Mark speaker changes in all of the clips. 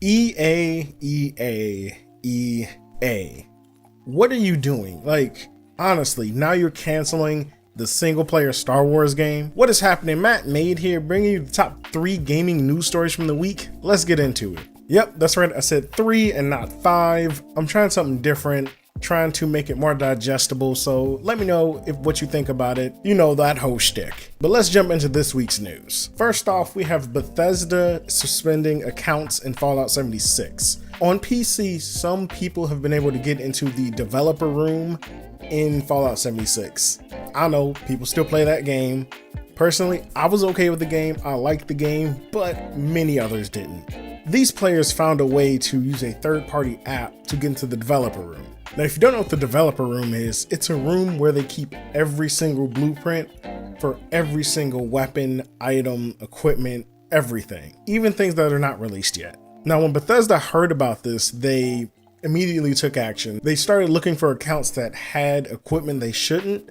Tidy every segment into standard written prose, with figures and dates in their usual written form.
Speaker 1: EA, EA, EA. What are you doing? Like, honestly, now you're canceling the single player Star Wars game? What is happening? Mattmade here, bringing you the top 3 gaming news stories from the week. Let's get into it. Yep, that's right, I said 3 and not 5. I'm trying something different, trying to make it more digestible, so let me know what you think about it. You know, that whole shtick. But let's jump into this week's news. First off, we have Bethesda suspending accounts in Fallout 76. On PC, some people have been able to get into the developer room in Fallout 76. I know, people still play that game. Personally, I was okay with the game, I liked the game, but many others didn't. These players found a way to use a third-party app to get into the developer room. Now, if you don't know what the developer room is, it's a room where they keep every single blueprint for every single weapon, item, equipment, everything, even things that are not released yet. Now, when Bethesda heard about this, they immediately took action. They started looking for accounts that had equipment they shouldn't,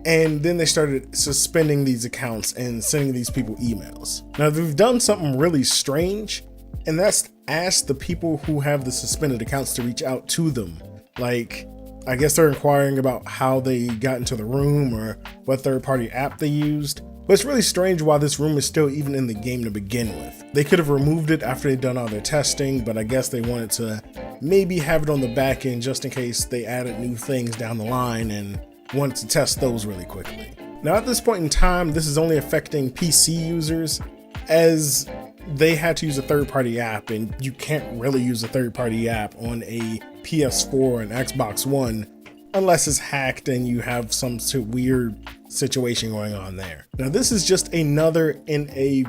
Speaker 1: and then they started suspending these accounts and sending these people emails. Now, they've done something really strange, and that's ask the people who have the suspended accounts to reach out to them. Like, I guess they're inquiring about how they got into the room or what third-party app they used. But it's really strange why this room is still even in the game to begin with. They could have removed it after they'd done all their testing, but I guess they wanted to maybe have it on the back end just in case they added new things down the line and wanted to test those really quickly. Now, at this point in time, this is only affecting PC users, as they had to use a third-party app, and you can't really use a third-party app on a PS4 and Xbox One unless it's hacked and you have some sort of weird situation going on there. Now, this is just another in a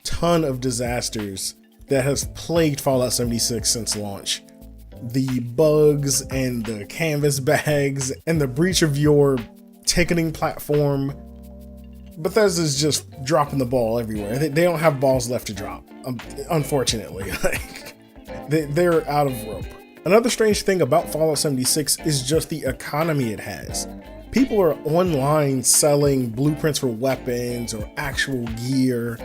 Speaker 1: ton of disasters that has plagued Fallout 76 since launch. The bugs and the canvas bags and the breach of your ticketing platform. Bethesda's just dropping the ball everywhere. They don't have balls left to drop, unfortunately. They're out of rope. Another strange thing about Fallout 76 is just the economy it has. People are online selling blueprints for weapons or actual gear,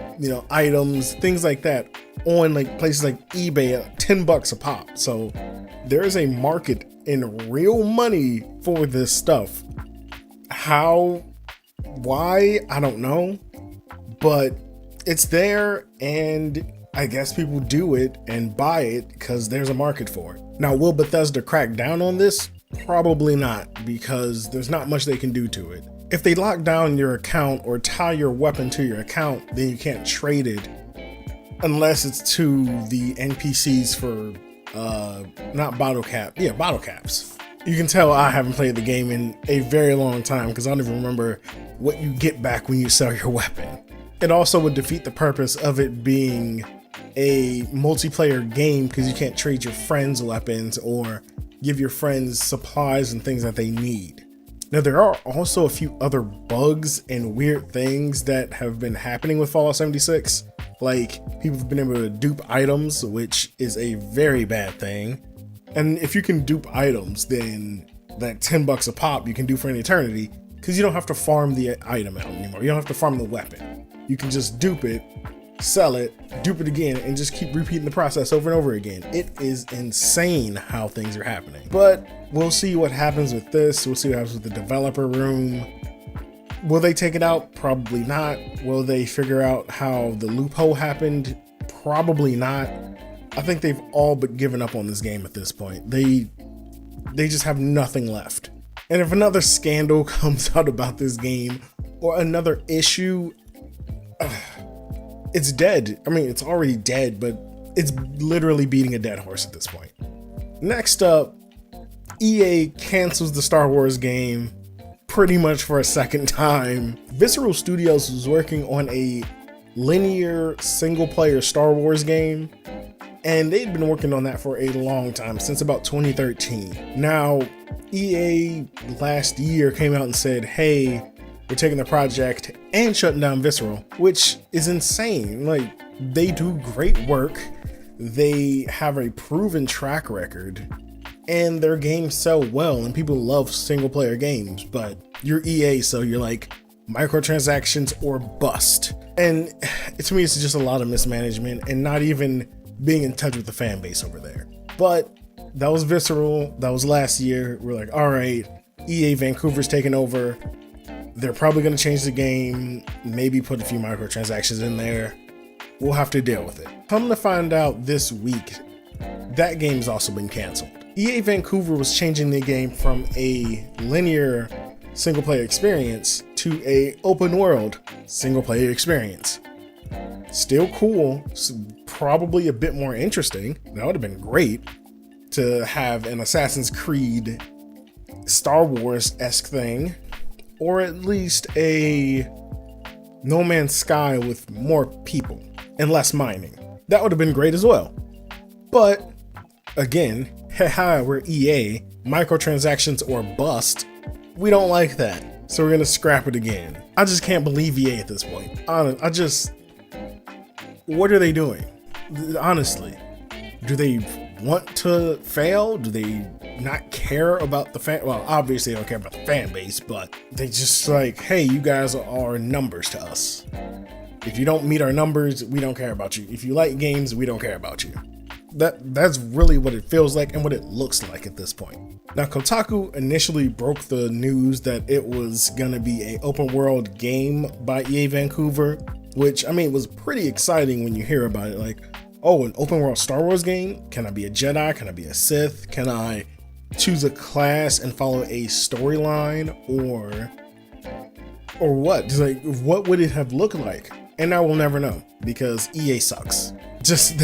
Speaker 1: items, things like that on like places like eBay at $10 a pop. So there is a market in real money for this stuff. How? Why? I don't know, but it's there, and I guess people do it and buy it because there's a market for it. Now, will Bethesda crack down on this? Probably not, because there's not much they can do to it. If they lock down your account or tie your weapon to your account, then you can't trade it unless it's to the NPCs for bottle caps. You can tell I haven't played the game in a very long time because I don't even remember what you get back when you sell your weapon. It also would defeat the purpose of it being a multiplayer game because you can't trade your friends weapons or give your friends supplies and things that they need. Now, there are also a few other bugs and weird things that have been happening with Fallout 76. Like, people have been able to dupe items, which is a very bad thing. And if you can dupe items, then that $10 a pop you can do for an eternity, because you don't have to farm the item out anymore. You don't have to farm the weapon. You can just dupe it, sell it, dupe it again, and just keep repeating the process over and over again. It is insane how things are happening. But we'll see what happens with this. We'll see what happens with the developer room. Will they take it out? Probably not. Will they figure out how the loophole happened? Probably not. I think they've all but given up on this game at this point. They just have nothing left. And if another scandal comes out about this game or another issue, it's dead. I mean, it's already dead, but it's literally beating a dead horse at this point. Next up, EA cancels the Star Wars game pretty much for a second time. Visceral Studios was working on a linear single-player Star Wars game, and they'd been working on that for a long time, since about 2013. Now, EA last year came out and said, hey, we're taking the project and shutting down Visceral, which is insane. Like, they do great work. They have a proven track record, and their games sell well, and people love single player games, but you're EA, so you're like, microtransactions or bust. And to me, it's just a lot of mismanagement, and not even being in touch with the fan base over there. But that was visceral. That was last year. We're like, all right, EA Vancouver's taking over. They're probably going to change the game, maybe put a few microtransactions in there. We'll have to deal with it. Come to find out this week, that game's also been canceled. EA Vancouver was changing the game from a linear single player experience to a open world single player experience. Still cool, probably a bit more interesting. That would have been great to have an Assassin's Creed Star Wars-esque thing, or at least a No Man's Sky with more people and less mining. That would have been great as well. But again, we're EA, microtransactions or bust. We don't like that, so we're gonna scrap it again. I just can't believe EA at this point. What are they doing? Honestly, do they want to fail? Do they not care about the fan? Well, obviously they don't care about the fan base, but they just like, hey, you guys are numbers to us. If you don't meet our numbers, we don't care about you. If you like games, we don't care about you. That's really what it feels like and what it looks like at this point. Now, Kotaku initially broke the news that it was gonna be an open world game by EA Vancouver, which, I mean, was pretty exciting when you hear about it. Like, oh, an open world Star Wars game? Can I be a Jedi? Can I be a Sith? Can I choose a class and follow a storyline? Or what? Just like, what would it have looked like? And I will never know because EA sucks. Just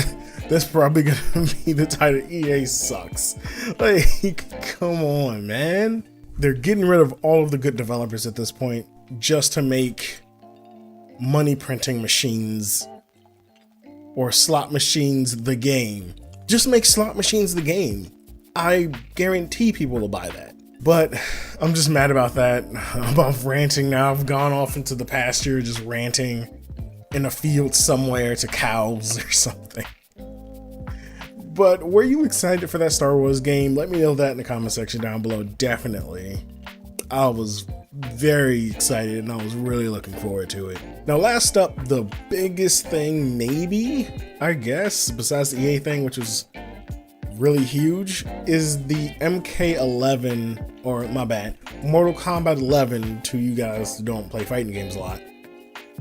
Speaker 1: that's probably gonna be the title. EA sucks. Like, come on, man. They're getting rid of all of the good developers at this point just to make money printing machines or slot machines the game. Just make slot machines the game. I guarantee people will buy that. But I'm just mad about that. About ranting now. I've gone off into the pasture just ranting in a field somewhere to cows or something. But were you excited for that Star Wars game? Let me know that in the comment section down below. Definitely. I was very excited and I was really looking forward to it. Now, last up, the biggest thing, maybe, I guess, besides the EA thing, which was really huge, is the MK11, or my bad, Mortal Kombat 11, to you guys who don't play fighting games a lot,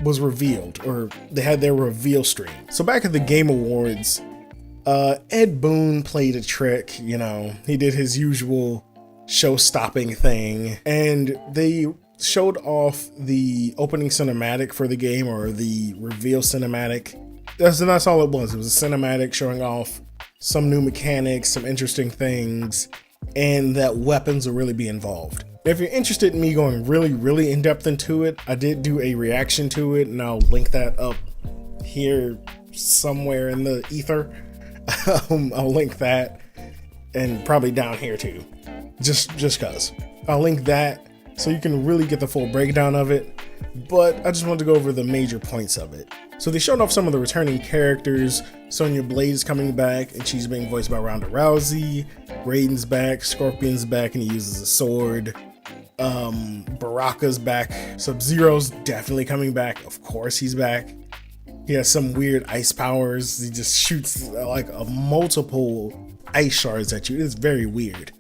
Speaker 1: was revealed, or they had their reveal stream. So back at the Game Awards, Ed Boon played a trick, you know, he did his usual show-stopping thing, and they showed off the opening cinematic for the game, or the reveal cinematic. That's all it was. It was a cinematic showing off some new mechanics, some interesting things, and that weapons will really be involved. If you're interested in me going really in depth into it, I did do a reaction to it, and I'll link that up here somewhere in the ether. I'll link that, and probably down here too, just cause. I'll link that so you can really get the full breakdown of it, but I just wanted to go over the major points of it. So they showed off some of the returning characters. Sonya Blade is coming back, and she's being voiced by Ronda Rousey. Raiden's back, Scorpion's back, and he uses a sword. Baraka's back. Sub-Zero's definitely coming back. Of course he's back. He has some weird ice powers. He just shoots like multiple ice shards at you. It's very weird.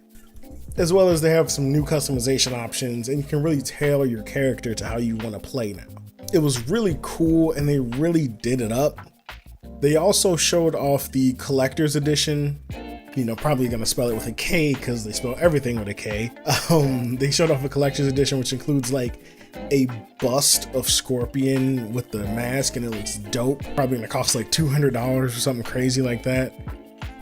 Speaker 1: As well as they have some new customization options, and you can really tailor your character to how you want to play now. It was really cool, and they really did it up. They also showed off the collector's edition. You know, probably gonna spell it with a K because they spell everything with a K. They showed off a collector's edition, which includes like a bust of Scorpion with the mask, and it looks dope. Probably gonna cost like $200 or something crazy like that.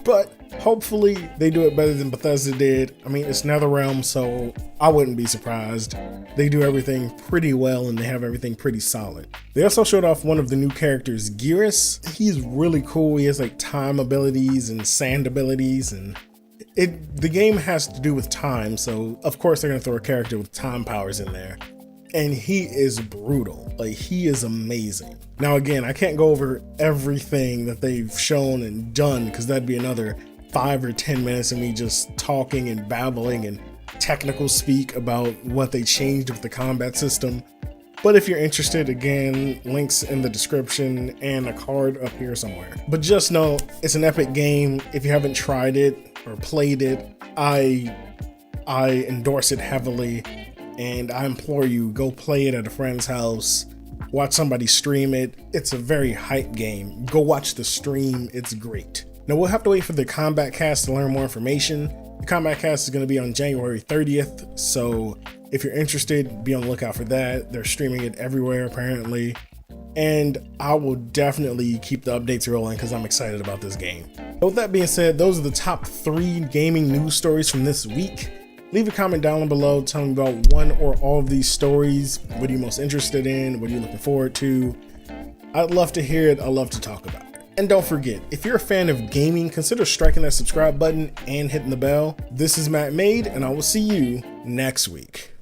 Speaker 1: But hopefully they do it better than Bethesda did. I mean, it's Netherrealm, so I wouldn't be surprised. They do everything pretty well, and they have everything pretty solid. They also showed off one of the new characters, Geras. He's really cool. He has like time abilities and sand abilities, and the game has to do with time, so of course they're gonna throw a character with time powers in there. And he is brutal. Like, he is amazing. Now again, I can't go over everything that they've shown and done because that'd be another 5 or 10 minutes of me just talking and babbling and technical speak about what they changed with the combat system. But if you're interested, again, links in the description and a card up here somewhere. But just know it's an epic game. If you haven't tried it or played it, I endorse it heavily, and I implore you, go play it at a friend's house, watch somebody stream it. It's a very hype game. Go watch the stream, it's great. Now we'll have to wait for the Kombat cast to learn more information. The Kombat cast is going to be on January 30th, so if you're interested, be on the lookout for that. They're streaming it everywhere apparently, and I will definitely keep the updates rolling because I'm excited about this game. With that being said, those are the top 3 gaming news stories from this week. Leave a comment down below telling me about one or all of these stories. What are you most interested in? What are you looking forward to? I'd love to hear it. I'd love to talk about it. And don't forget, if you're a fan of gaming, consider striking that subscribe button and hitting the bell. This is Mattmade, and I will see you next week.